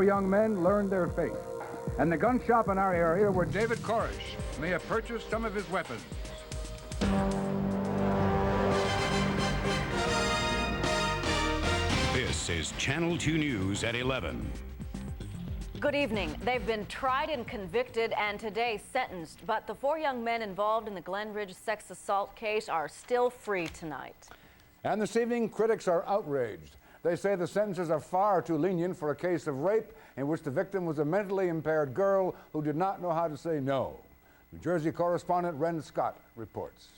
young men learned their faith. And the gun shop in our area where David Koresh may have purchased some of his weapons. This is Channel 2 News at 11. Good evening. They've been tried and convicted and today sentenced, but the 4 young men involved in the Glen Ridge sex assault case are still free tonight. And this evening, critics are outraged. They say the sentences are far too lenient for a case of rape in which the victim was a mentally impaired girl who did not know how to say no. New Jersey correspondent Ren Scott reports.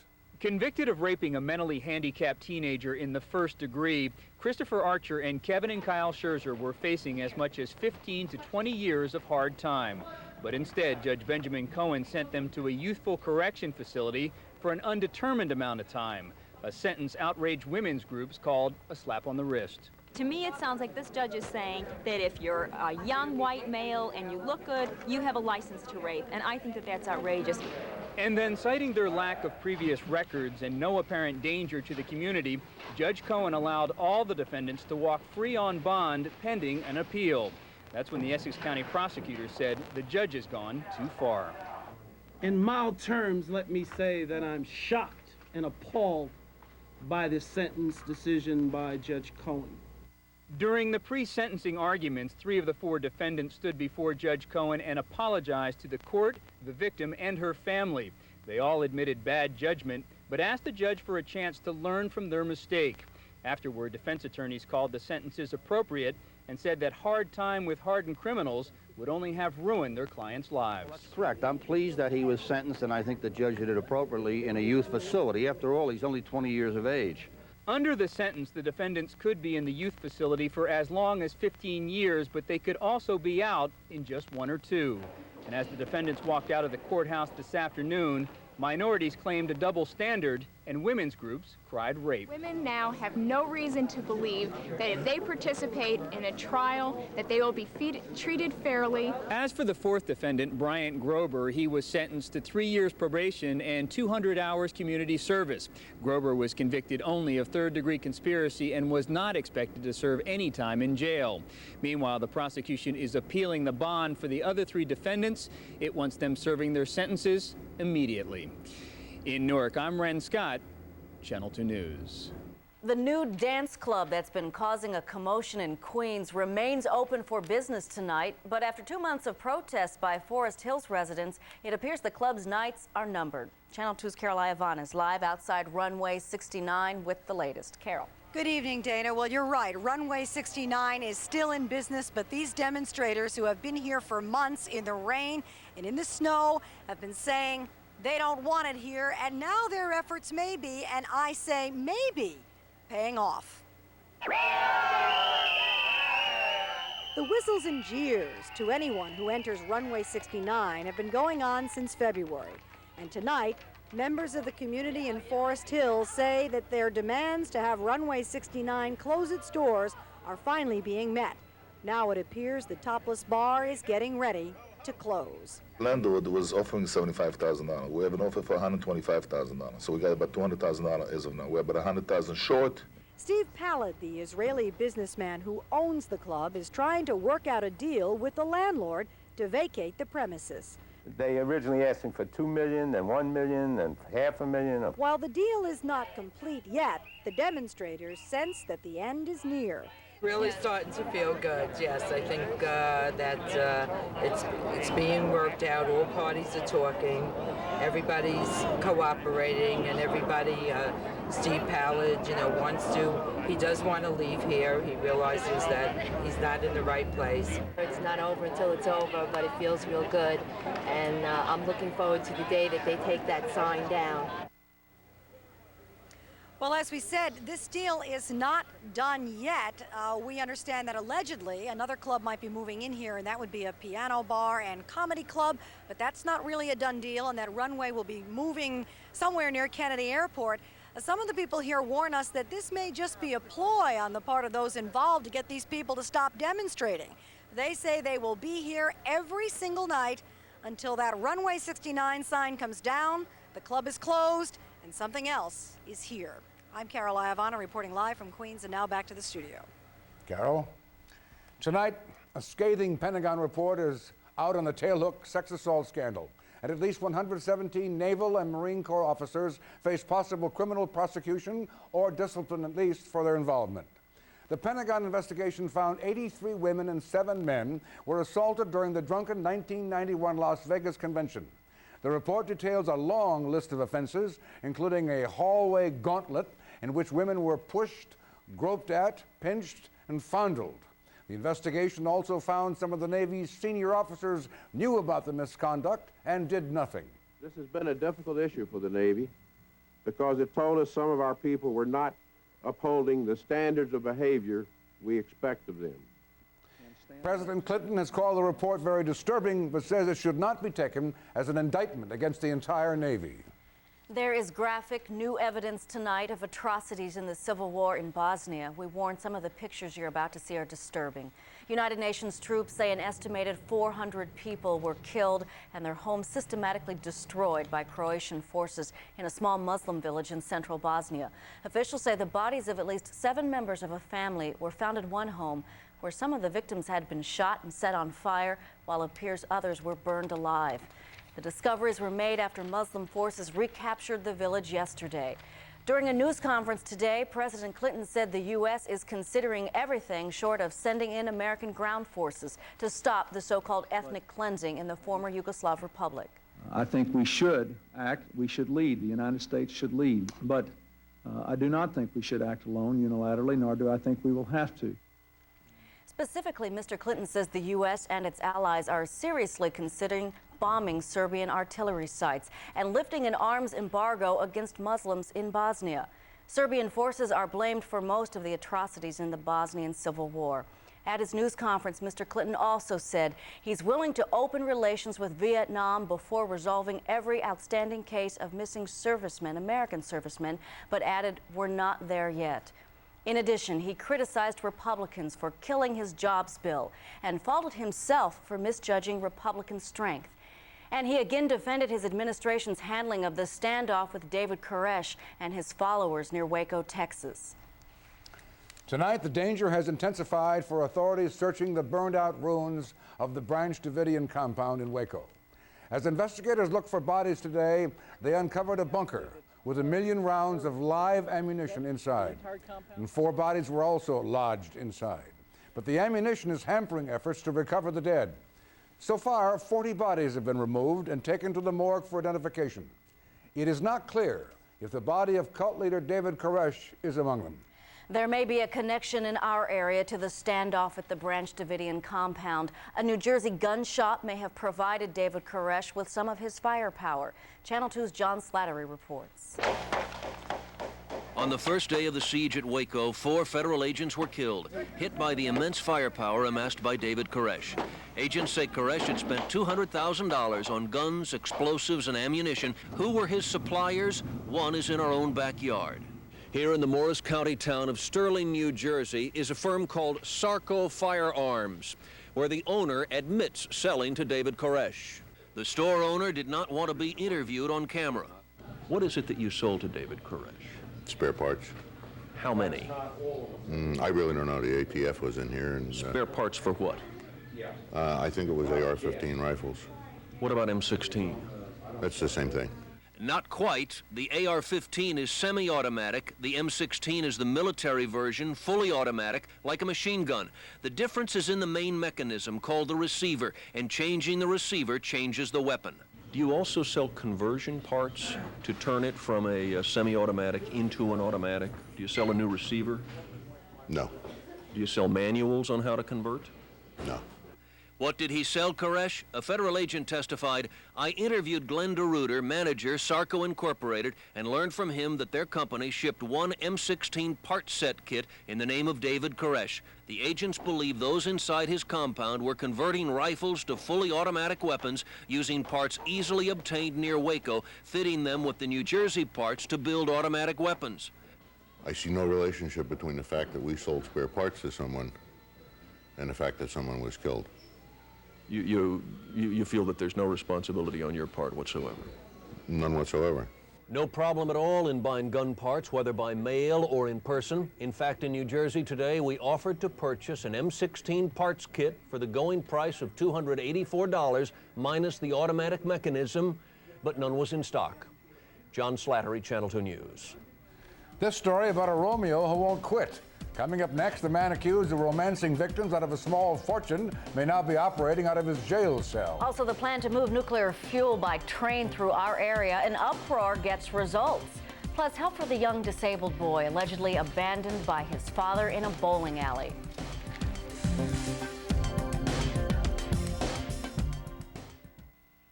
Convicted of raping a mentally handicapped teenager in the first degree, Christopher Archer and Kevin and Kyle Scherzer were facing as much as 15 to 20 years of hard time. But instead, Judge Benjamin Cohen sent them to a youthful correction facility for an undetermined amount of time, a sentence outraged women's groups called a slap on the wrist. To me, it sounds like this judge is saying that if you're a young white male and you look good, you have a license to rape, and I think that that's outrageous. And then, citing their lack of previous records and no apparent danger to the community, Judge Cohen allowed all the defendants to walk free on bond pending an appeal. That's when the Essex County prosecutor said the judge has gone too far. In mild terms, let me say that I'm shocked and appalled by this sentence decision by Judge Cohen. During the pre-sentencing arguments, 3 of the 4 defendants stood before Judge Cohen and apologized to the court, the victim, and her family. They all admitted bad judgment, but asked the judge for a chance to learn from their mistake. Afterward, defense attorneys called the sentences appropriate and said that hard time with hardened criminals would only have ruined their clients' lives. That's correct. I'm pleased that he was sentenced, and I think the judge did it appropriately in a youth facility. After all, he's only 20 years of age. Under the sentence, the defendants could be in the youth facility for as long as 15 years, but they could also be out in just 1 or 2. And as the defendants walked out of the courthouse this afternoon, minorities claimed a double standard, and women's groups cried rape. Women now have no reason to believe that if they participate in a trial, that they will be treated fairly. As for the 4th defendant, Bryant Grober, he was sentenced to 3 years probation and 200 hours community service. Grober was convicted only of 3rd-degree conspiracy and was not expected to serve any time in jail. Meanwhile, the prosecution is appealing the bond for the other 3 defendants. It wants them serving their sentences immediately. In Newark, I'm Ren Scott, Channel 2 News. The new dance club that's been causing a commotion in Queens remains open for business tonight, but after 2 months of protests by Forest Hills residents, it appears the club's nights are numbered. Channel 2's Carol Iavana is live outside runway 69 with the latest. Carol. Good evening, Dana. Well, you're right. Runway 69 is still in business, but these demonstrators who have been here for months in the rain and in the snow have been saying they don't want it here, and now their efforts may be, and I say maybe, paying off. The whistles and jeers to anyone who enters runway 69 have been going on since February, and tonight, members of the community in Forest Hills say that their demands to have runway 69 close its doors are finally being met. Now it appears the Topless Bar is getting ready to close. Landlord was offering $75,000. We have an offer for $125,000. So we got about $200,000 as of now. We're about $100,000 short. Steve Pallett, the Israeli businessman who owns the club, is trying to work out a deal with the landlord to vacate the premises. They originally asked him for $2 million, then $1 million, then $500,000. While the deal is not complete yet, the demonstrators sense that the end is near. Really starting to feel good, yes. I think that it's being worked out. All parties are talking. Everybody's cooperating, and everybody, Steve Pallett, he does want to leave here. He realizes that he's not in the right place. It's not over until it's over, but it feels real good. And I'm looking forward to the day that they take that sign down. Well, as we said, this deal is not done yet. We understand that allegedly another club might be moving in here, and that would be a piano bar and comedy club, but that's not really a done deal, and that runway will be moving somewhere near Kennedy Airport. Some of the people here warn us that this may just be a ploy on the part of those involved to get these people to stop demonstrating. They say they will be here every single night until that runway 69 sign comes down, the club is closed, and something else is here. I'm Carol Iavana reporting live from Queens, and now back to the studio. Carol. Tonight, A scathing Pentagon report is out on the tailhook sex assault scandal. And at least 117 Naval and Marine Corps officers face possible criminal prosecution or discipline, at least, for their involvement. The Pentagon investigation found 83 women and 7 men were assaulted during the drunken 1991 Las Vegas convention. The report details a long list of offenses, including a hallway gauntlet in which women were pushed, groped at, pinched, and fondled. The investigation also found some of the Navy's senior officers knew about the misconduct and did nothing. This has been a difficult issue for the Navy because it told us some of our people were not upholding the standards of behavior we expect of them. President Clinton has called the report very disturbing, but says it should not be taken as an indictment against the entire Navy. There is graphic new evidence tonight of atrocities in the civil war in Bosnia. We warn some of the pictures you're about to see are disturbing. United Nations troops say an estimated 400 people were killed and their homes systematically destroyed by Croatian forces in a small Muslim village in central Bosnia. Officials say the bodies of at least 7 members of a family were found in one home where some of the victims had been shot and set on fire, while it appears others were burned alive. The discoveries were made after Muslim forces recaptured the village yesterday. During a news conference today, President Clinton said the U.S. is considering everything short of sending in American ground forces to stop the so-called ethnic cleansing in the former Yugoslav Republic. I think we should act, we should lead, the United States should lead, but I do not think we should act alone unilaterally, nor do I think we will have to. Specifically, Mr. Clinton says the U.S. and its allies are seriously considering bombing Serbian artillery sites and lifting an arms embargo against Muslims in Bosnia. Serbian forces are blamed for most of the atrocities in the Bosnian Civil War. At his news conference, Mr. Clinton also said he's willing to open relations with Vietnam before resolving every outstanding case of missing servicemen, American servicemen, but added, "We're not there yet." In addition, he criticized Republicans for killing his jobs bill and faulted himself for misjudging Republican strength. And he again defended his administration's handling of the standoff with David Koresh and his followers near Waco, Texas. Tonight, the danger has intensified for authorities searching the burned-out ruins of the Branch Davidian compound in Waco. As investigators look for bodies today, they uncovered a bunker with 1 million rounds of live ammunition inside. And 4 bodies were also lodged inside. But the ammunition is hampering efforts to recover the dead. So far, 40 bodies have been removed and taken to the morgue for identification. It is not clear if the body of cult leader David Koresh is among them. There may be a connection in our area to the standoff at the Branch Davidian compound. A New Jersey gun shop may have provided David Koresh with some of his firepower. Channel 2's John Slattery reports. On the first day of the siege at Waco, 4 federal agents were killed, hit by the immense firepower amassed by David Koresh. Agents say Koresh had spent $200,000 on guns, explosives, and ammunition. Who were his suppliers? One is in our own backyard. Here in the Morris County town of Sterling, New Jersey, is a firm called Sarco Firearms, where the owner admits selling to David Koresh. The store owner did not want to be interviewed on camera. What is it that you sold to David Koresh? Spare parts. How many? I really don't know. The ATF was in here. And spare parts for what? I think it was AR-15 rifles. What about M16? That's the same thing. Not quite. The AR-15 is semi-automatic. The M16 is the military version, fully automatic, like a machine gun. The difference is in the main mechanism called the receiver, and changing the receiver changes the weapon. Do you also sell conversion parts to turn it from a semi-automatic into an automatic? Do you sell a new receiver? No. Do you sell manuals on how to convert? No. What did he sell, Koresh? A federal agent testified, "I interviewed Glenn DeRuiter, manager, Sarco Incorporated, and learned from him that their company shipped 1 M16 part set kit in the name of David Koresh. The agents believe those inside his compound were converting rifles to fully automatic weapons using parts easily obtained near Waco, fitting them with the New Jersey parts to build automatic weapons." I see no relationship between the fact that we sold spare parts to someone and the fact that someone was killed. You feel that there's no responsibility on your part whatsoever? None whatsoever. No problem at all in buying gun parts, whether by mail or in person. In fact, in New Jersey today, we offered to purchase an M16 parts kit for the going price of $284 minus the automatic mechanism, but none was in stock. John Slattery, Channel 2 News. This story about a Romeo who won't quit. Coming up next, the man accused of romancing victims out of a small fortune may now be operating out of his jail cell. Also, the plan to move nuclear fuel by train through our area, an uproar gets results. Plus, help for the young disabled boy allegedly abandoned by his father in a bowling alley.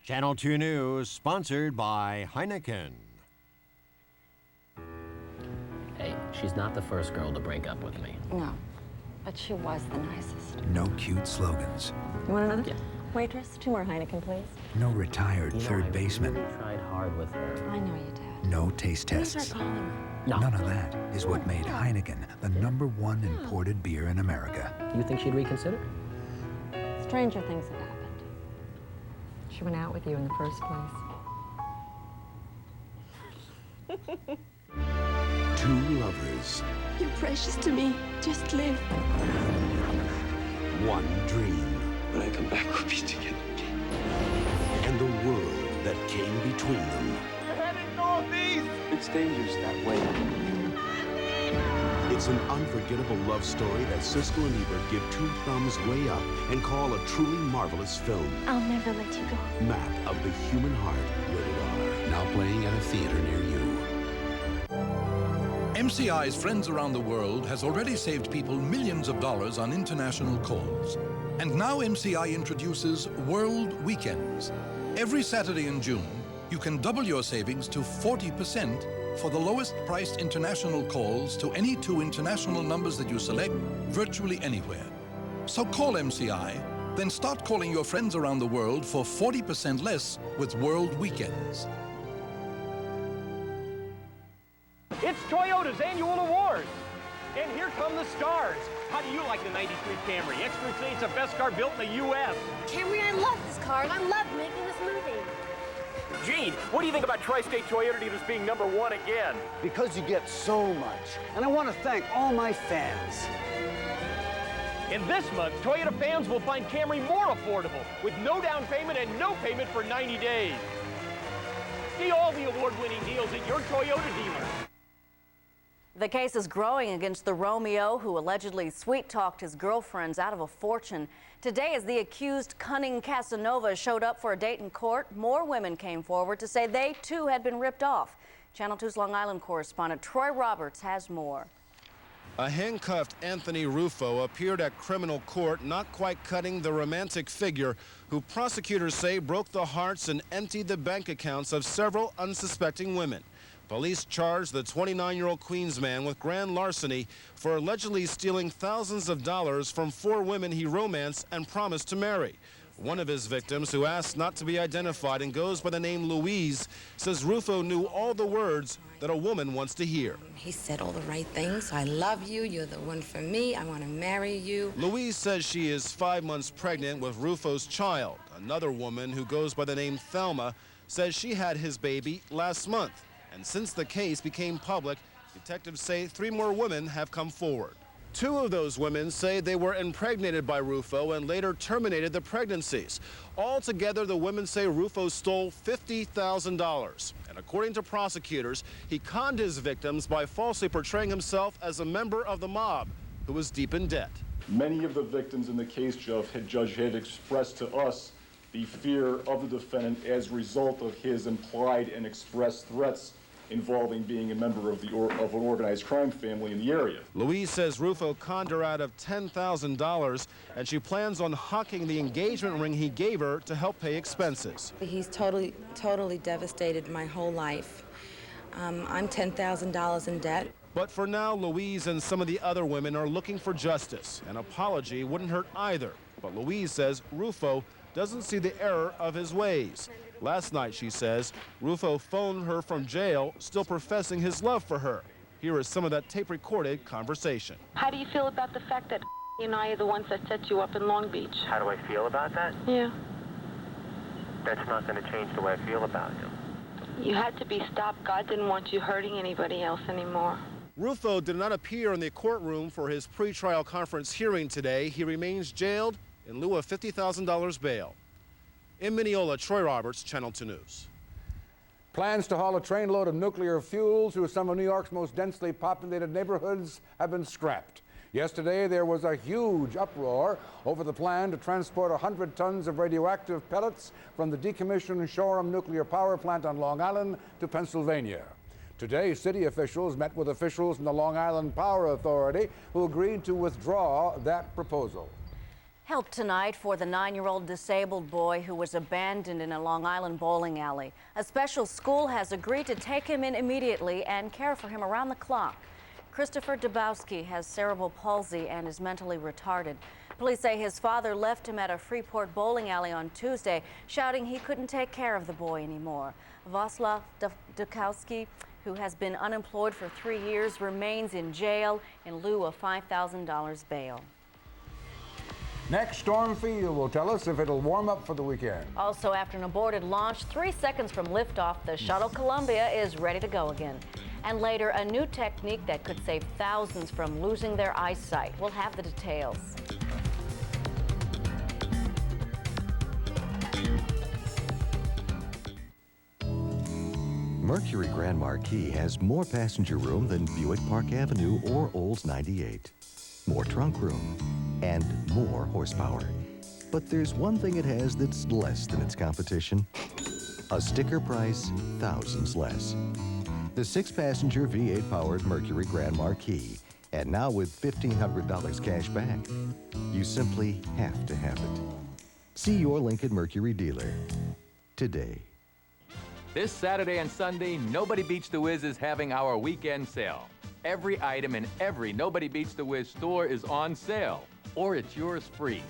Channel 2 News, sponsored by Heineken. Hey, she's not the first girl to break up with me. No, but she was the nicest. No cute slogans. You want another? Yeah. Waitress, 2 more Heineken, please. No retired third baseman. I really tried hard with her. I know you did. No taste Please tests. start calling her. No. None of that is what made Heineken the #1 imported beer in America. You think she'd reconsider? Stranger things have happened. She went out with you in the first place. 2 lovers. You're precious to me. Just live. 1 dream. When I come back, we'll be together again. And the world that came between them. We're heading northeast. It's dangerous that way. It's an unforgettable love story that Siskel and Ebert give 2 thumbs way up and call a truly marvelous film. I'll never let you go. Map of the Human Heart, rated R. Now playing at a theater near you. MCI's Friends Around the World has already saved people millions of dollars on international calls. And now MCI introduces World Weekends. Every Saturday in June, you can double your savings to 40% for the lowest priced international calls to any 2 international numbers that you select virtually anywhere. So call MCI, then start calling your friends around the world for 40% less with World Weekends. It's Toyota's annual awards. And here come the stars. How do you like the 93 Camry? Experts say it's the best car built in the U.S. Camry, I love this car, and I love making this movie. Gene, what do you think about Tri-State Toyota dealers being #1 again? Because you get so much. And I want to thank all my fans. And this month, Toyota fans will find Camry more affordable with no down payment and no payment for 90 days. See all the award-winning deals at your Toyota dealer. The case is growing against the Romeo who allegedly sweet-talked his girlfriends out of a fortune. Today, as the accused cunning Casanova showed up for a date in court, more women came forward to say they, too, had been ripped off. Channel 2's Long Island correspondent Troy Roberts has more. A handcuffed Anthony Rufo appeared at criminal court, not quite cutting the romantic figure who prosecutors say broke the hearts and emptied the bank accounts of several unsuspecting women. Police charged the 29-year-old Queens man with grand larceny for allegedly stealing thousands of dollars from 4 women he romanced and promised to marry. One of his victims, who asked not to be identified and goes by the name Louise, says Rufo knew all the words that a woman wants to hear. He said all the right things. I love you. You're the one for me. I want to marry you. Louise says she is 5 months pregnant with Rufo's child. Another woman, who goes by the name Thelma, says she had his baby last month. And since the case became public, detectives say 3 more women have come forward. 2 of those women say they were impregnated by Rufo and later terminated the pregnancies. Altogether, the women say Rufo stole $50,000. And according to prosecutors, he conned his victims by falsely portraying himself as a member of the mob who was deep in debt. Many of the victims in the case, Judge, had expressed to us the fear of the defendant as a result of his implied and expressed threats involving being a member of an organized crime family in the area. Louise says Rufo conned her out of $10,000, and she plans on hawking the engagement ring he gave her to help pay expenses. He's totally devastated my whole life. I'm $10,000 in debt. But for now, Louise and some of the other women are looking for justice. An apology wouldn't hurt either. But Louise says Rufo doesn't see the error of his ways. Last night, she says, Rufo phoned her from jail, still professing his love for her. Here is some of that tape-recorded conversation. How do you feel about the fact that and I are the ones that set you up in Long Beach? How do I feel about that? Yeah. That's not going to change the way I feel about him. You had to be stopped. God didn't want you hurting anybody else anymore. Rufo did not appear in the courtroom for his pretrial conference hearing today. He remains jailed in lieu of $50,000 bail. In Mineola, Troy Roberts, Channel 2 News. Plans to haul a trainload of nuclear fuel through some of New York's most densely populated neighborhoods have been scrapped. Yesterday, there was a huge uproar over the plan to transport 100 tons of radioactive pellets from the decommissioned Shoreham nuclear power plant on Long Island to Pennsylvania. Today, city officials met with officials from the Long Island Power Authority who agreed to withdraw that proposal. Help tonight for the 9-year-old disabled boy who was abandoned in a Long Island bowling alley. A special school has agreed to take him in immediately and care for him around the clock. Christopher Dabowski has cerebral palsy and is mentally retarded. Police say his father left him at a Freeport bowling alley on Tuesday, shouting he couldn't take care of the boy anymore. Vaslav Dukowski, who has been unemployed for 3 years, remains in jail in lieu of $5,000 bail. Next, Storm Field will tell us if it'll warm up for the weekend. Also, after an aborted launch 3 seconds from liftoff, the Shuttle Columbia is ready to go again. And later, a new technique that could save thousands from losing their eyesight. We'll have the details. Mercury Grand Marquis has more passenger room than Buick Park Avenue or Olds 98. More trunk room and more horsepower. But there's one thing it has that's less than its competition. A sticker price thousands less. The 6-passenger V8-powered Mercury Grand Marquis. And now with $1,500 cash back. You simply have to have it. See your Lincoln Mercury dealer today. This Saturday and Sunday, Nobody Beats the Wiz is having our weekend sale. Every item in every Nobody Beats the Wiz store is on sale, or it's yours free.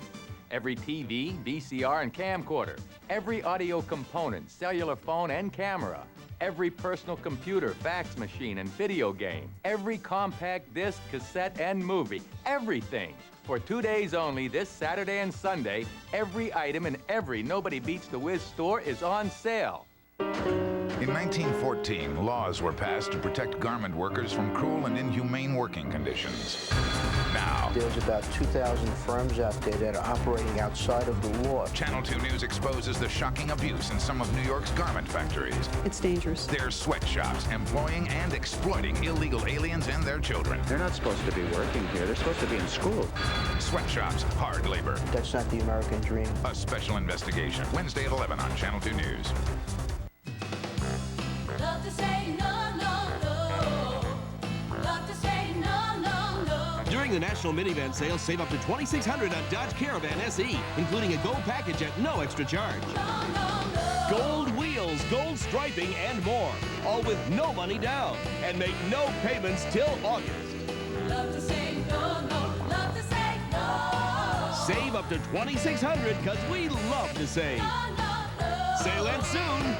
Every TV, VCR, and camcorder, every audio component, cellular phone, and camera, every personal computer, fax machine, and video game, every compact disc, cassette, and movie, everything. For 2 days only, this Saturday and Sunday, every item in every Nobody Beats the Wiz store is on sale. In 1914, laws were passed to protect garment workers from cruel and inhumane working conditions. Now, there's about 2,000 firms out there that are operating outside of the law. Channel 2 News exposes the shocking abuse in some of New York's garment factories. It's dangerous. They're sweatshops employing and exploiting illegal aliens and their children. They're not supposed to be working here. They're supposed to be in school. Sweatshops, hard labor. That's not the American dream. A special investigation, Wednesday at 11 on Channel 2 News. Love to say no, no, no. Love to say no, no, no. During the National Minivan Sale, save up to $2,600 on Dodge Caravan SE, including a gold package at no extra charge. No, no, no. Gold wheels, gold striping, and more. All with no money down. And make no payments till August. Love to say no, no. Love to say no. Save up to $2,600 because we love to save. No, no, no. Sale ends soon.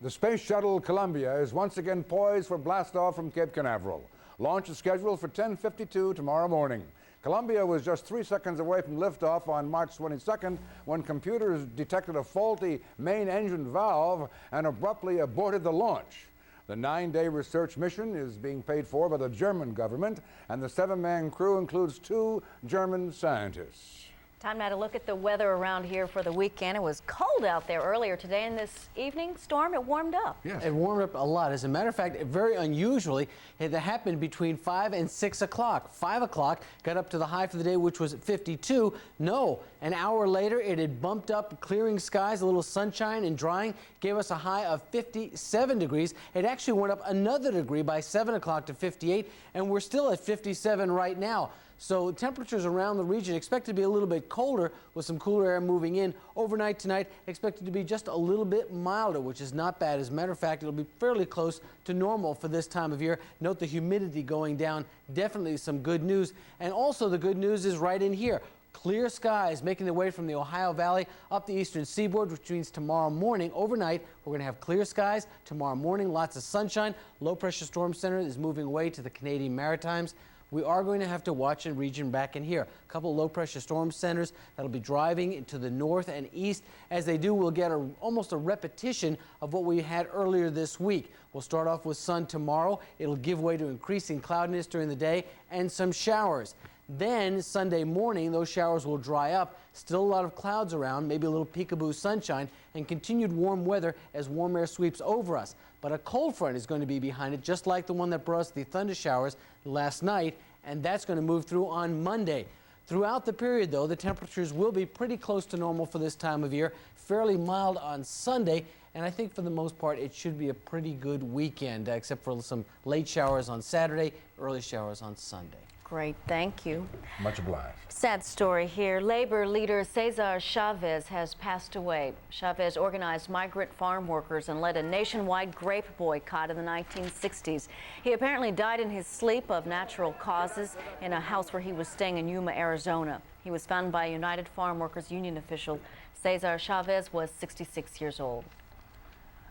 The Space Shuttle Columbia is once again poised for blastoff from Cape Canaveral. Launch is scheduled for 10:52 tomorrow morning. Columbia was just 3 seconds away from liftoff on March 22nd when computers detected a faulty main engine valve and abruptly aborted the launch. The 9-day research mission is being paid for by the German government, and the 7-man crew includes 2 German scientists. Time now to look at the weather around here for the weekend. It was cold out there earlier today, and this evening, Storm, it warmed up. Yes. It warmed up a lot. As a matter of fact, very unusually, it happened between 5 and 6 o'clock. 5 o'clock got up to the high for the day, which was 52. No, an hour later, it had bumped up, clearing skies, a little sunshine and drying, gave us a high of 57 degrees. It actually went up another degree by 7 o'clock to 58, and we're still at 57 right now. So temperatures around the region expected to be a little bit colder with some cooler air moving in. Overnight tonight expected to be just a little bit milder, which is not bad. As a matter of fact, it'll be fairly close to normal for this time of year. Note the humidity going down. Definitely some good news. And also the good news is right in here. Clear skies making their way from the Ohio Valley up the eastern seaboard, which means tomorrow morning, overnight, we're going to have clear skies. Tomorrow morning, lots of sunshine. Low pressure storm center is moving away to the Canadian Maritimes. we are going to have to watch a region back in here. A couple of low-pressure storm centers that'll be driving to the north and east. As they do, we'll get almost a repetition of what we had earlier this week. We'll start off with sun tomorrow. It'll give way to increasing cloudiness during the day and some showers. Then Sunday morning, those showers will dry up. Still a lot of clouds around, maybe a little peekaboo sunshine, and continued warm weather as warm air sweeps over us. But a cold front is going to be behind it, just like the one that brought us the thunder showers last night, and that's going to move through on Monday. Throughout the period, though, the temperatures will be pretty close to normal for this time of year, fairly mild on Sunday, and I think for the most part it should be a pretty good weekend, except for some late showers on Saturday, early showers on Sunday. Great, thank you. Much obliged. Sad story here. Labor leader Cesar Chavez has passed away. Chavez organized migrant farm workers and led a nationwide grape boycott in the 1960s. He apparently died in his sleep of natural causes in a house where he was staying in Yuma, Arizona. He was found by a United Farm Workers Union official. Cesar Chavez was 66 years old.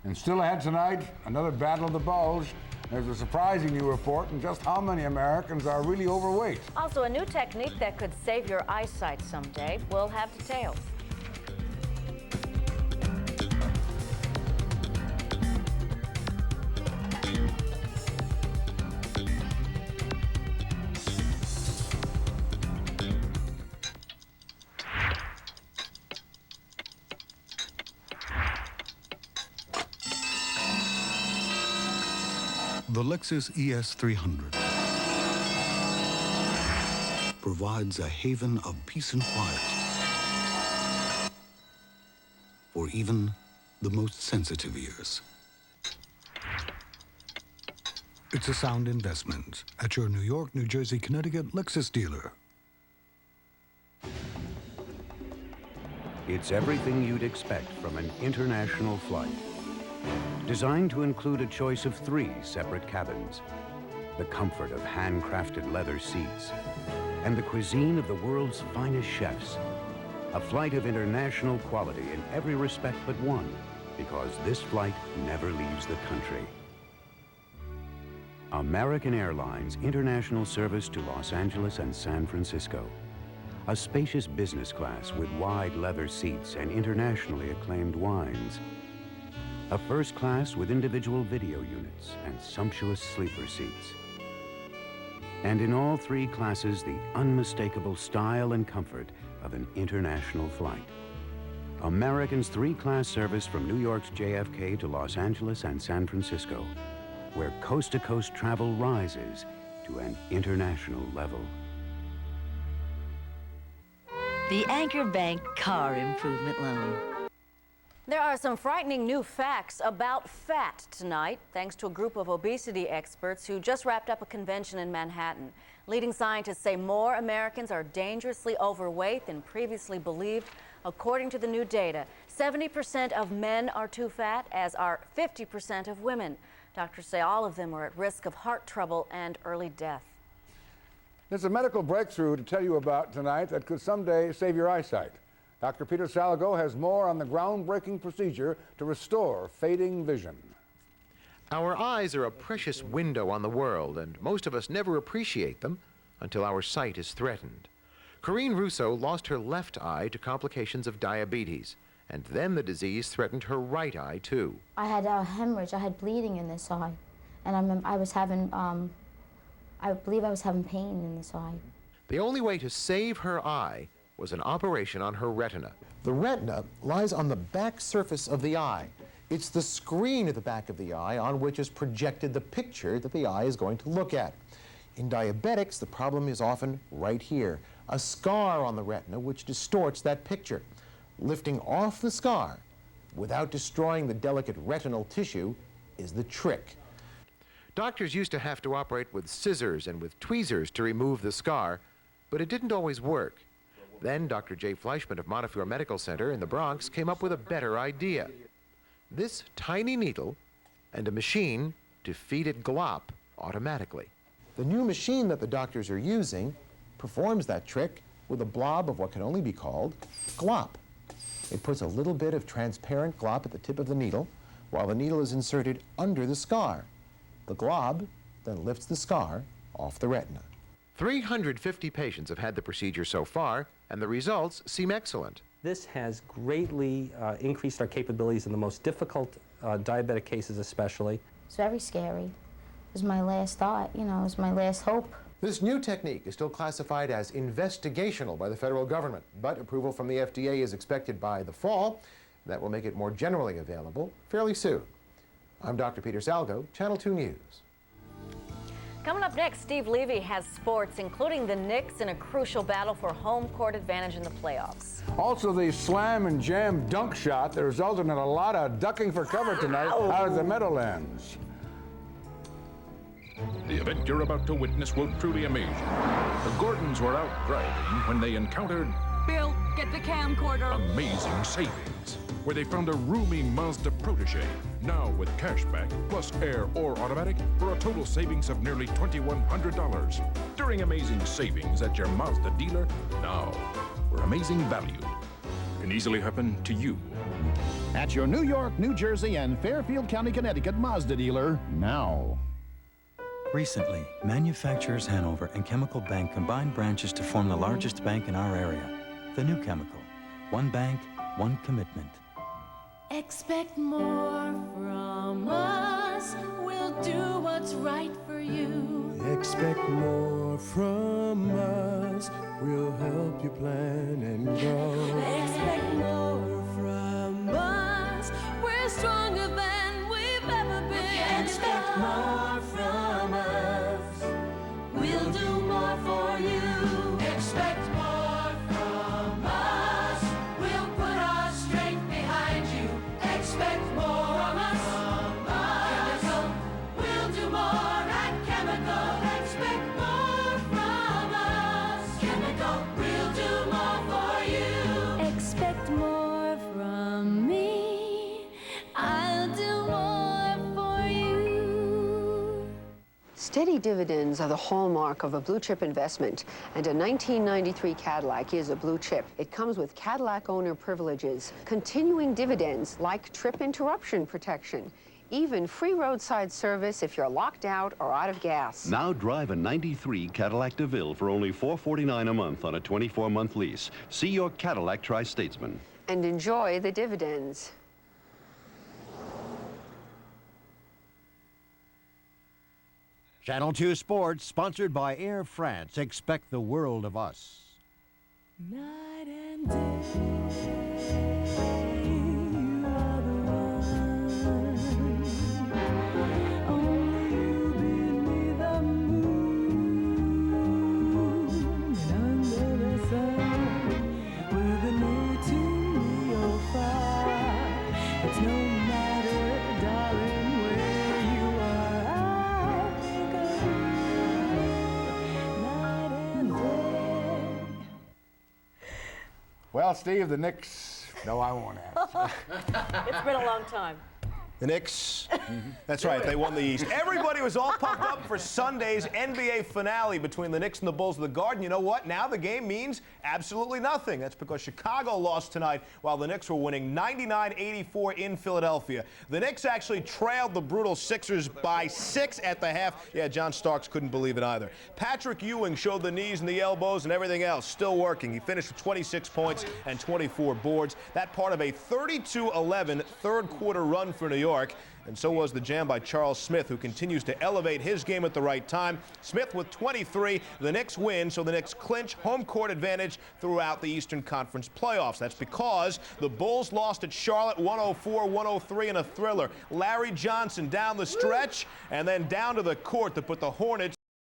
And still ahead tonight, another battle of the bulge. There's a surprising new report on just how many Americans are really overweight. Also, a new technique that could save your eyesight someday. We'll have details. The Lexus Es300 provides a haven of peace and quiet for even the most sensitive ears. It's a sound investment at your New York, New Jersey, Connecticut Lexus dealer. It's everything you'd expect from an international flight. Designed to include a choice of 3 separate cabins, the comfort of handcrafted leather seats, and the cuisine of the world's finest chefs. A flight of international quality in every respect but one, because this flight never leaves the country. American Airlines international service to Los Angeles and San Francisco. A spacious business class with wide leather seats and internationally acclaimed wines. A first class with individual video units and sumptuous sleeper seats. And in all 3 classes, the unmistakable style and comfort of an international flight. American's 3-class service from New York's JFK to Los Angeles and San Francisco, where coast-to-coast travel rises to an international level. The Anchor Bank Car Improvement Loan. There are some frightening new facts about fat tonight, thanks to a group of obesity experts who just wrapped up a convention in Manhattan. Leading scientists say more Americans are dangerously overweight than previously believed. According to the new data, 70% of men are too fat, as are 50% of women. Doctors say all of them are at risk of heart trouble and early death. There's a medical breakthrough to tell you about tonight that could someday save your eyesight. Dr. Peter Salago has more on the groundbreaking procedure to restore fading vision. Our eyes are a precious window on the world, and most of us never appreciate them until our sight is threatened. Corinne Russo lost her left eye to complications of diabetes, and then the disease threatened her right eye, too. I had a hemorrhage. I had bleeding in this eye, and I was having, I believe I was having pain in this eye. The only way to save her eye was an operation on her retina. The retina lies on the back surface of the eye. It's the screen at the back of the eye on which is projected the picture that the eye is going to look at. In diabetics, the problem is often right here, a scar on the retina which distorts that picture. Lifting off the scar without destroying the delicate retinal tissue is the trick. Doctors used to have to operate with scissors and with tweezers to remove the scar, but it didn't always work. Then Dr. Jay Fleischman of Montefiore Medical Center in the Bronx came up with a better idea. This tiny needle and a machine to feed it glop automatically. The new machine that the doctors are using performs that trick with a blob of what can only be called glop. It puts a little bit of transparent glop at the tip of the needle while the needle is inserted under the scar. The glob then lifts the scar off the retina. 350 patients have had the procedure so far, and the results seem excellent. This has greatly increased our capabilities in the most difficult diabetic cases especially. It's very scary. It was my last thought, you know, it was my last hope. This new technique is still classified as investigational by the federal government, but approval from the FDA is expected by the fall. That will make it more generally available fairly soon. I'm Dr. Peter Salgo, Channel 2 News. Coming up next, Steve Levy has sports, including the Knicks in a crucial battle for home court advantage in the playoffs. Also, the slam and jam dunk shot that resulted in a lot of ducking for cover tonight out of the Meadowlands. The event you're about to witness will truly amaze you. The Gordons were out driving when they encountered Bill, get the camcorder. amazing savings, where they found a roomy Mazda Protege, now with cashback plus air or automatic for a total savings of nearly $2,100. During amazing savings at your Mazda dealer now, where amazing value can easily happen to you. At your New York, New Jersey, and Fairfield County, Connecticut Mazda dealer now. Recently, Manufacturers Hanover and Chemical Bank combined branches to form the largest bank in our area. The New Chemical. One bank, one commitment. Expect more from us. We'll do what's right for you. Expect more from us. We'll help you plan and grow. Expect more from us. We're stronger than we've ever been. Expect more from us. We'll do more for you. Expect more from us. We'll put our strength behind you. Expect more from us. Chemical. We'll do more at Chemical. Expect more from us. Chemical. We'll do more for you. Expect more from me. I'll do more for you. Steady dividends are the hallmark of a blue chip investment, and a 1993 Cadillac is a blue chip. It comes with Cadillac owner privileges, continuing dividends like trip interruption protection, even free roadside service if you're locked out or out of gas. Now drive a 93 Cadillac DeVille for only $449 a month on a 24-month lease. See your Cadillac Tri-Statesman. And enjoy the dividends. Channel 2 Sports, sponsored by Air France. Expect the world of us. Night and day, you are the one. Only you bring me the moon. And under the sun, with a note to me or far. It's no matter, darling, where you are. I'll think of you night and day. Well, Steve, the Knicks. No, I won't ask. It's been a long time. The Knicks, that's right, they won the East. Everybody was all pumped up for Sunday's NBA finale between the Knicks and the Bulls of the Garden. You know what? Now the game means absolutely nothing. That's because Chicago lost tonight while the Knicks were winning 99-84 in Philadelphia. The Knicks actually trailed the brutal Sixers by 6 at the half. Yeah, John Starks couldn't believe it either. Patrick Ewing showed the knees and the elbows and everything else, still working. He finished with 26 points and 24 boards. That part of a 32-11 third-quarter run for New York. And so was the jam by Charles Smith, who continues to elevate his game at the right time. Smith with 23. The Knicks win, so the Knicks clinch home court advantage throughout the Eastern Conference playoffs. That's because the Bulls lost at Charlotte 104-103 in a thriller. Larry Johnson down the stretch and then down to the court to put the Hornets